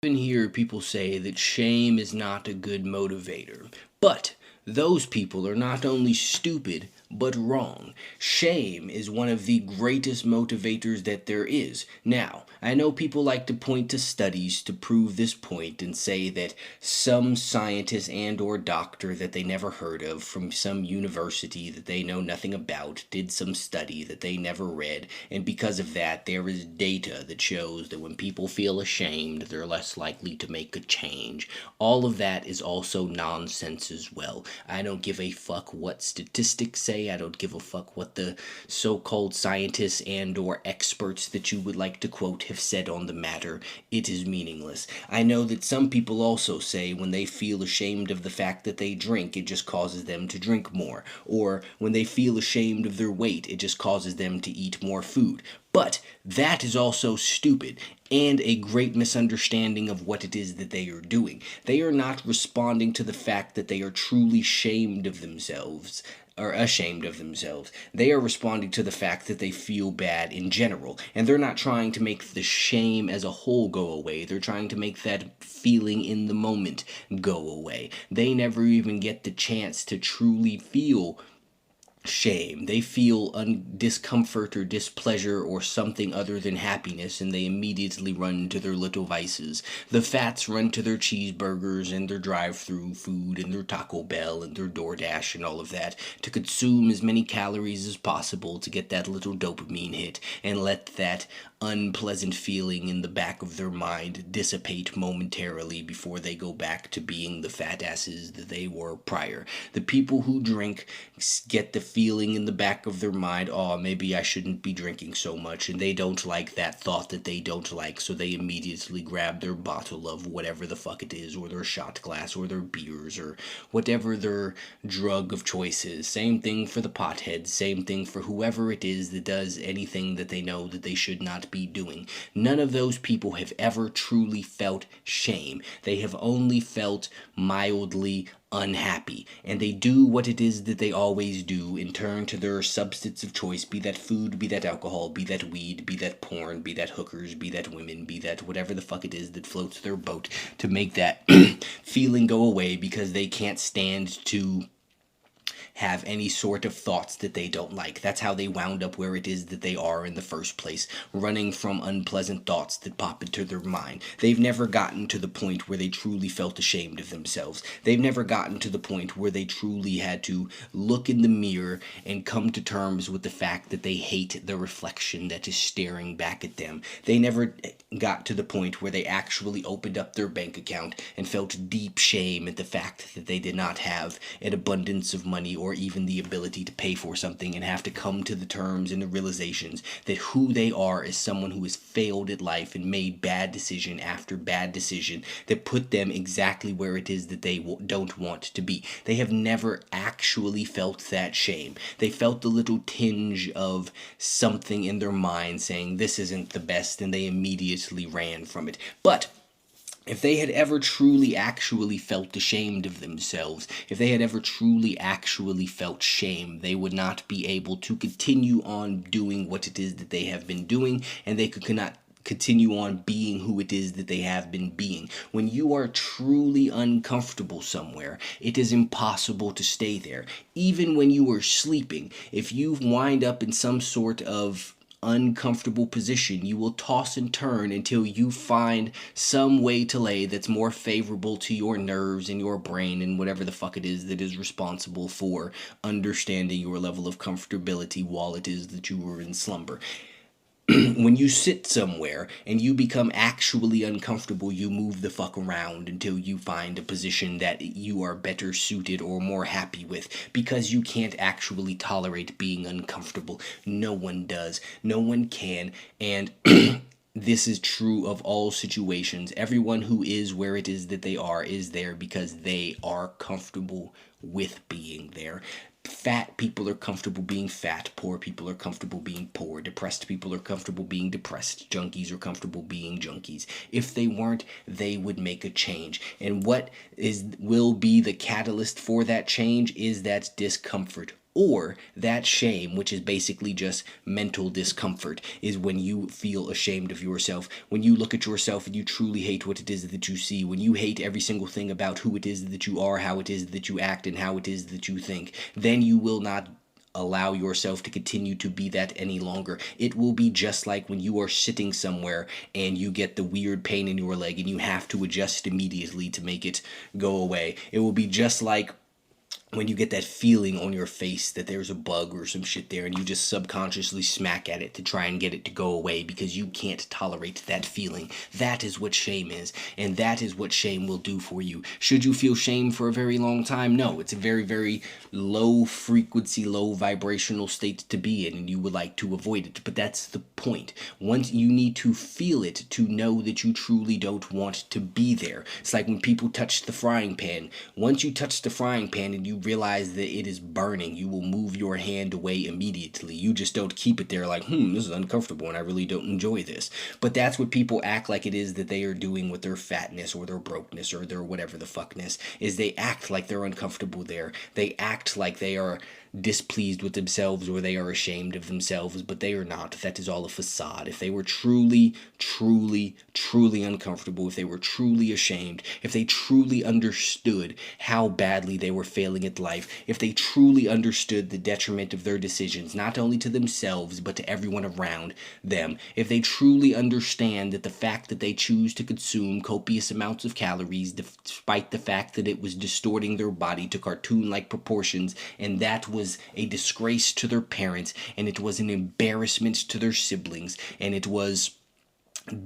Even hear people say that shame is not a good motivator. But those people are not only stupid, but wrong. Shame is one of the greatest motivators that there is. Now, I know people like to point to studies to prove this point and say that some scientist and or doctor that they never heard of from some university that they know nothing about did some study that they never read, and because of that there is data that shows that when people feel ashamed they're less likely to make a change. All of that is also nonsense as well. I don't give a fuck what statistics say. I don't give a fuck what the so-called scientists and or experts that you would like to quote have said on the matter. It is meaningless. I know that some people also say when they feel ashamed of the fact that they drink, it just causes them to drink more. Or when they feel ashamed of their weight, it just causes them to eat more food. But that is also stupid and a great misunderstanding of what it is that they are doing. They are not responding to the fact that they are truly ashamed of themselves. They are responding to the fact that they feel bad in general. And they're not trying to make the shame as a whole go away. They're trying to make that feeling in the moment go away. They never even get the chance to truly feel shame. They feel discomfort or displeasure or something other than happiness, and they immediately run to their little vices. The fats run to their cheeseburgers and their drive-through food and their Taco Bell and their DoorDash and all of that to consume as many calories as possible to get that little dopamine hit and let that unpleasant feeling in the back of their mind dissipate momentarily before they go back to being the fat asses that they were prior. The people who drink get the feeling in the back of their mind, oh, maybe I shouldn't be drinking so much, and they don't like that thought that they don't like, so they immediately grab their bottle of whatever the fuck it is, or their shot glass, or their beers, or whatever their drug of choice is. Same thing for the potheads, same thing for whoever it is that does anything that they know that they should not be doing. None of those people have ever truly felt shame. They have only felt mildly unhappy, and they do what it is that they always do and turn to their substance of choice, be that food, be that alcohol, be that weed, be that porn, be that hookers, be that women, be that whatever the fuck it is that floats their boat, to make that feeling go away because they can't stand to have any sort of thoughts that they don't like. That's how they wound up where it is that they are in the first place, running from unpleasant thoughts that pop into their mind. They've never gotten to the point where they truly felt ashamed of themselves. They've never gotten to the point where they truly had to look in the mirror and come to terms with the fact that they hate the reflection that is staring back at them. They never got to the point where they actually opened up their bank account and felt deep shame at the fact that they did not have an abundance of money or even the ability to pay for something, and have to come to the terms and the realizations that who they are is someone who has failed at life and made bad decision after bad decision that put them exactly where it is that they don't want to be. They have never actually felt that shame. They felt the little tinge of something in their mind saying this isn't the best, and they immediately ran from it. But if they had ever truly actually felt ashamed of themselves, if they had ever truly actually felt shame, they would not be able to continue on doing what it is that they have been doing, and they could not continue on being who it is that they have been being. When you are truly uncomfortable somewhere, it is impossible to stay there. Even when you are sleeping, if you wind up in some sort of uncomfortable position, you will toss and turn until you find some way to lay that's more favorable to your nerves and your brain and whatever the fuck it is that is responsible for understanding your level of comfortability while it is that you are in slumber. When you sit somewhere and you become actually uncomfortable, you move the fuck around until you find a position that you are better suited or more happy with, because you can't actually tolerate being uncomfortable. No one does. No one can. And this is true of all situations. Everyone who is where it is that they are is there because they are comfortable with being there. Fat people are comfortable being fat. Poor people are comfortable being poor. Depressed people are comfortable being depressed. Junkies are comfortable being junkies. If they weren't, they would make a change. And what will be the catalyst for that change is that discomfort. Or that shame, which is basically just mental discomfort, is when you feel ashamed of yourself, when you look at yourself and you truly hate what it is that you see, when you hate every single thing about who it is that you are, how it is that you act, and how it is that you think. Then you will not allow yourself to continue to be that any longer. It will be just like when you are sitting somewhere and you get the weird pain in your leg and you have to adjust immediately to make it go away. It will be just like when you get that feeling on your face that there's a bug or some shit there, and you just subconsciously smack at it to try and get it to go away because you can't tolerate that feeling. That is what shame is, and that is what shame will do for you. Should you feel shame for a very long time? No, it's a very, very low frequency, low vibrational state to be in, and you would like to avoid it. But that's the point. Once you need to feel it to know that you truly don't want to be there. It's like when people touch the frying pan. Once you touch the frying pan and you realize that it is burning, you will move your hand away immediately. You just don't keep it there like, this is uncomfortable and I really don't enjoy this. But that's what people act like it is that they are doing with their fatness or their brokenness or their whatever the fuckness, is they act like they're uncomfortable there. They act like they are displeased with themselves or they are ashamed of themselves, but they are not. That is all a facade. If they were truly, truly, truly uncomfortable, if they were truly ashamed, if they truly understood how badly they were failing at life, if they truly understood the detriment of their decisions, not only to themselves, but to everyone around them, if they truly understand that the fact that they choose to consume copious amounts of calories, despite the fact that it was distorting their body to cartoon-like proportions, and that was a disgrace to their parents, and it was an embarrassment to their siblings, and it was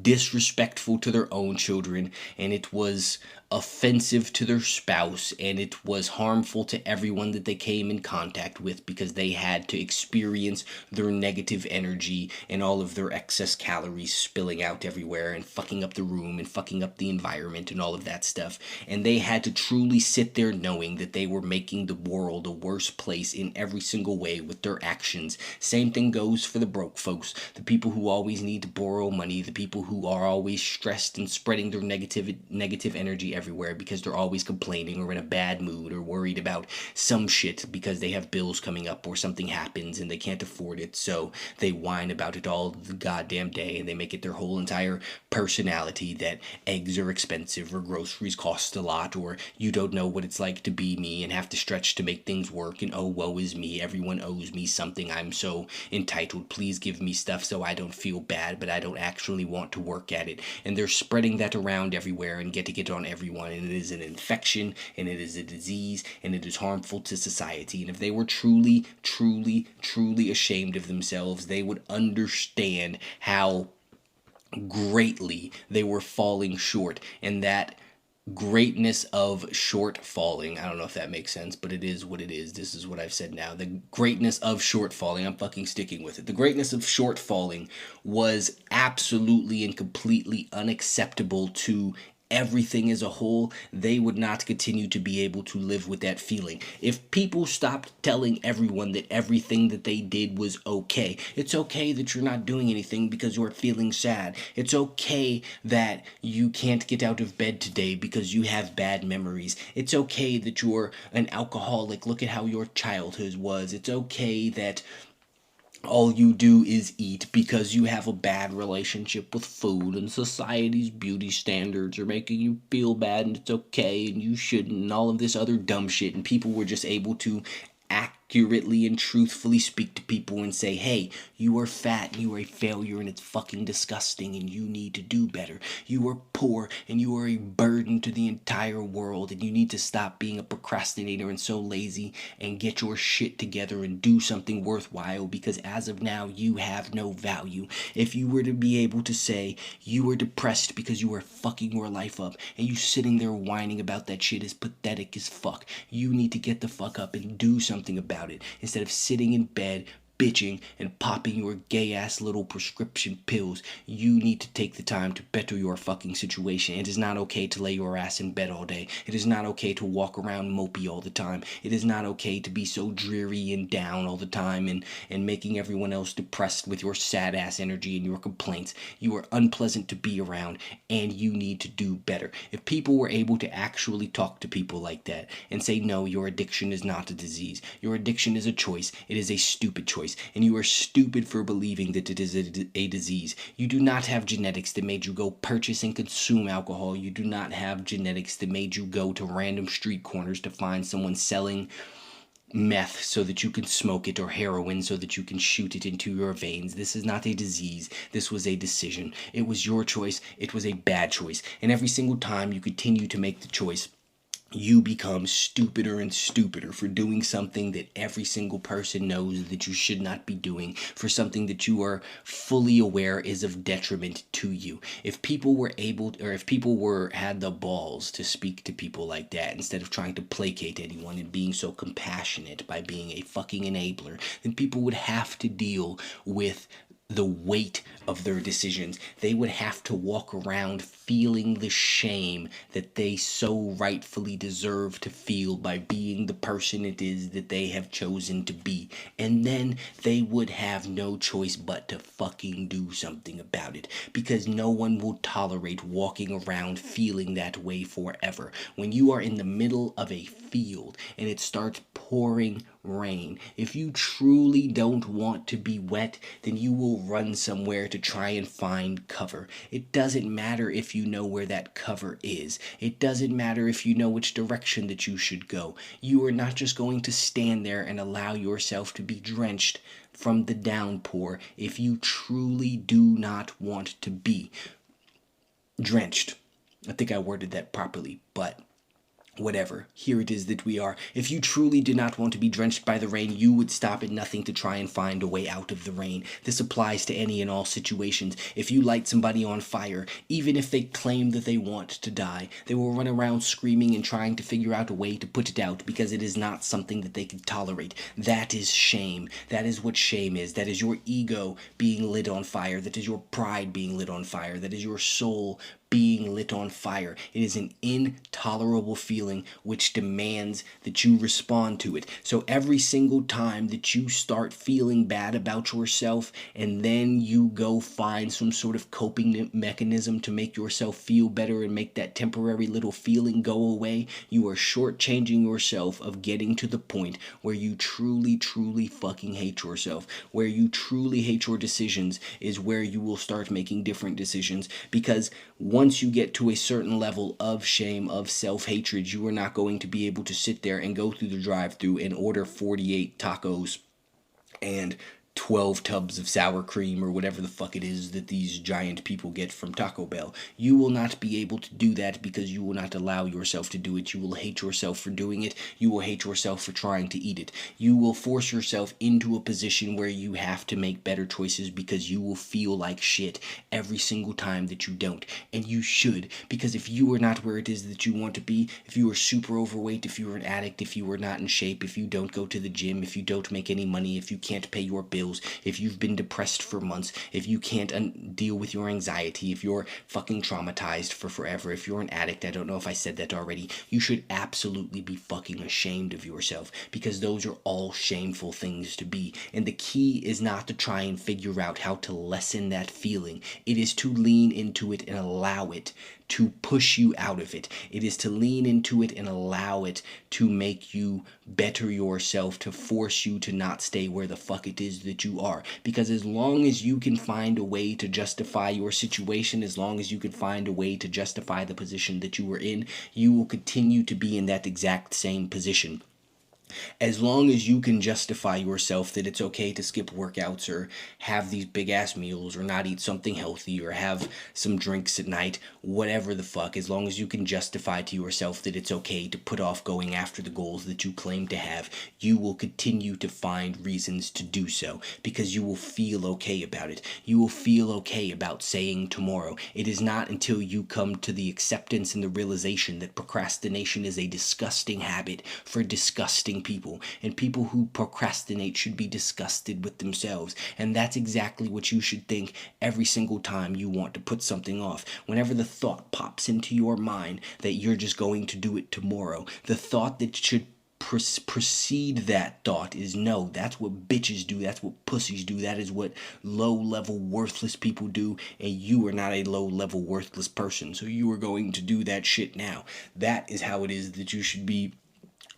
disrespectful to their own children, and it was offensive to their spouse, and it was harmful to everyone that they came in contact with because they had to experience their negative energy and all of their excess calories spilling out everywhere and fucking up the room and fucking up the environment and all of that stuff. And they had to truly sit there knowing that they were making the world a worse place in every single way with their actions. Same thing goes for the broke folks, the people who always need to borrow money, the people who are always stressed and spreading their negative energy everywhere because they're always complaining or in a bad mood or worried about some shit because they have bills coming up or something happens and they can't afford it, so they whine about it all the goddamn day and they make it their whole entire personality that eggs are expensive or groceries cost a lot or you don't know what it's like to be me and have to stretch to make things work and oh woe is me, everyone owes me something, I'm so entitled, please give me stuff so I don't feel bad but I don't actually want to work at it. And they're spreading that around everywhere and getting it on everyone, and it is an infection and it is a disease and it is harmful to society. And if they were truly, truly, truly ashamed of themselves, they would understand how greatly they were falling short, and that greatness of short falling, I don't know if that makes sense, but it is what it is. This is what I've said now. The greatness of short falling, I'm fucking sticking with it. The greatness of short falling was absolutely and completely unacceptable to everything as a whole. They would not continue to be able to live with that feeling. If people stopped telling everyone that everything that they did was okay, it's okay that you're not doing anything because you're feeling sad. It's okay that you can't get out of bed today because you have bad memories. It's okay that you're an alcoholic. Look at how your childhood was. It's okay that all you do is eat because you have a bad relationship with food and society's beauty standards are making you feel bad and it's okay and you shouldn't and all of this other dumb shit, and people were just able to accurately and truthfully speak to people and say, hey, you are fat and you are a failure and it's fucking disgusting and you need to do better. You are poor and you are a burden to the entire world and you need to stop being a procrastinator and so lazy and get your shit together and do something worthwhile, because as of now you have no value. If you were to be able to say you are depressed because you are fucking your life up and you sitting there whining about that shit is pathetic as fuck, you need to get the fuck up and do something about it instead of sitting in bed bitching and popping your gay ass little prescription pills. You need to take the time to better your fucking situation. It is not okay to lay your ass in bed all day. It is not okay to walk around mopey all the time. It is not okay to be so dreary and down all the time and making everyone else depressed with your sad ass energy and your complaints. You are unpleasant to be around, and you need to do better. If people were able to actually talk to people like that and say, no, your addiction is not a disease. Your addiction is a choice. It is a stupid choice, and you are stupid for believing that it is a disease. You do not have genetics that made you go purchase and consume alcohol. You do not have genetics that made you go to random street corners to find someone selling meth so that you can smoke it, or heroin so that you can shoot it into your veins. This is not a disease. This was a decision. It was your choice. It was a bad choice. And every single time you continue to make the choice, you become stupider and stupider for doing something that every single person knows that you should not be doing, for something that you are fully aware is of detriment to you. If people were able, or if people had the balls to speak to people like that, instead of trying to placate anyone and being so compassionate by being a fucking enabler, then people would have to deal with the weight of their decisions. They would have to walk around feeling the shame that they so rightfully deserve to feel by being the person it is that they have chosen to be. And then they would have no choice but to fucking do something about it, because no one will tolerate walking around feeling that way forever. When you are in the middle of a field and it starts pouring rain, if you truly don't want to be wet, then you will run somewhere to try and find cover. It doesn't matter if you know where that cover is. It doesn't matter if you know which direction that you should go. You are not just going to stand there and allow yourself to be drenched from the downpour if you truly do not want to be drenched. I think I worded that properly, but whatever. Here it is that we are. If you truly did not want to be drenched by the rain, you would stop at nothing to try and find a way out of the rain. This applies to any and all situations. If you light somebody on fire, even if they claim that they want to die, they will run around screaming and trying to figure out a way to put it out, because it is not something that they can tolerate. That is shame. That is what shame is. That is your ego being lit on fire. That is your pride being lit on fire. That is your soul being lit on fire. It is an intolerable feeling which demands that you respond to it. So every single time that you start feeling bad about yourself, and then you go find some sort of coping mechanism to make yourself feel better and make that temporary little feeling go away, you are shortchanging yourself of getting to the point where you truly, truly fucking hate yourself. Where you truly hate your decisions is where you will start making different decisions, because once you get to a certain level of shame, of self-hatred, you are not going to be able to sit there and go through the drive-thru and order 48 tacos and 12 tubs of sour cream or whatever the fuck it is that these giant people get from Taco Bell. You will not be able to do that because you will not allow yourself to do it. You will hate yourself for doing it. You will hate yourself for trying to eat it. You will force yourself into a position where you have to make better choices because you will feel like shit every single time that you don't. And you should, because if you are not where it is that you want to be, if you are super overweight, if you are an addict, if you are not in shape, if you don't go to the gym, if you don't make any money, if you can't pay your bills, if you've been depressed for months, if you can't deal with your anxiety, if you're fucking traumatized for forever, if you're an addict, I don't know if I said that already, you should absolutely be fucking ashamed of yourself, because those are all shameful things to be. And the key is not to try and figure out how to lessen that feeling. It is to lean into it and allow it to push you out of it. It is to lean into it and allow it to make you better yourself, to force you to not stay where the fuck it is that you are. Because as long as you can find a way to justify your situation, as long as you can find a way to justify the position that you were in, you will continue to be in that exact same position. As long as you can justify yourself that it's okay to skip workouts or have these big ass meals or not eat something healthy or have some drinks at night, whatever the fuck, as long as you can justify to yourself that it's okay to put off going after the goals that you claim to have, you will continue to find reasons to do so, because you will feel okay about it. You will feel okay about saying tomorrow. It is not until you come to the acceptance and the realization that procrastination is a disgusting habit for disgusting people, and people who procrastinate should be disgusted with themselves. And that's exactly what you should think every single time you want to put something off. Whenever the thought pops into your mind that you're just going to do it tomorrow, the thought that should precede that thought is no. That's what bitches do. That's what pussies do. That is what low level worthless people do. And you are not a low level worthless person. So you are going to do that shit now. That is how it is that you should be,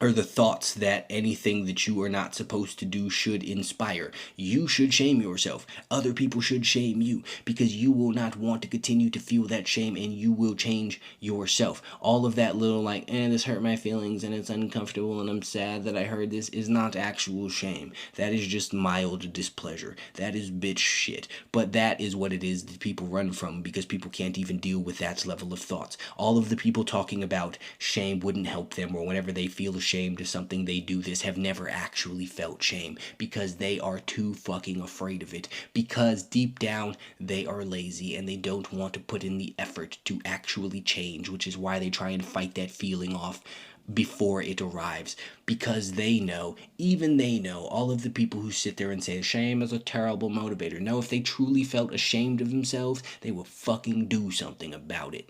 or the thoughts that anything that you are not supposed to do should inspire. You should shame yourself. Other people should shame you, because you will not want to continue to feel that shame, and you will change yourself. All of that little like, this hurt my feelings and it's uncomfortable and I'm sad that I heard this is not actual shame. That is just mild displeasure. That is bitch shit. But that is what it is that people run from, because people can't even deal with that level of thoughts. All of the people talking about shame wouldn't help them, or whenever they feel ashamed of something they do this, have never actually felt shame, because they are too fucking afraid of it, because deep down they are lazy and they don't want to put in the effort to actually change, which is why they try and fight that feeling off before it arrives, because they know, even they know, all of the people who sit there and say shame is a terrible motivator, know if they truly felt ashamed of themselves, they will fucking do something about it.